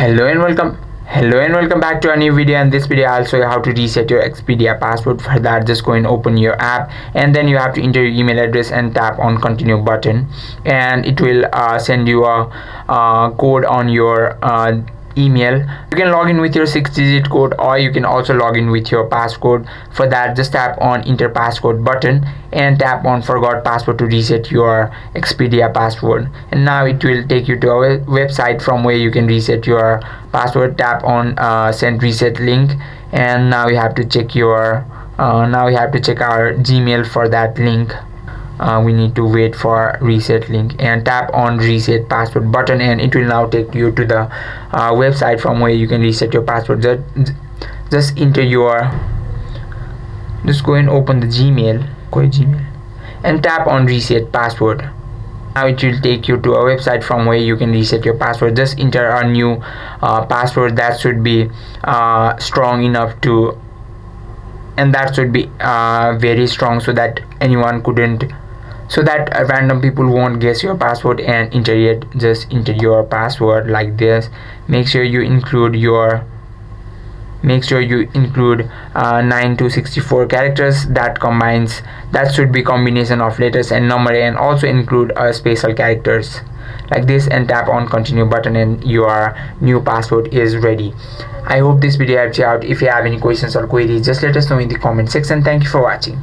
Hello and welcome back to a new video. In this video I'll show you how to reset your Expedia password. For that, just go and open your app, and then you have to enter your email address and tap on continue button, and it will send you a code on your email. You can log in with your 6-digit code, or you can also log in with your passcode. For that, just tap on enter passcode button and tap on forgot password to reset your Expedia password, and now it will take you to a website from where you can reset your password. Tap on send reset link, and now you have to check your our Gmail for that link. We need to wait for reset link and tap on reset password button, and it will now take you to the website from where you can reset your password. Just enter your just go and open the Gmail and tap on reset password. Now it will take you to a website from where you can reset your password. Just enter a new password that should be strong enough to, and that should be very strong, so that random people won't guess your password and enter it. Just enter your password like this. Make sure you include 9 to 64 characters. That should be combination of letters and number, and also include special characters like this, and tap on continue button, and your new password is ready. I hope this video helped you out. If you have any questions or queries, just let us know in the comment section. Thank you for watching.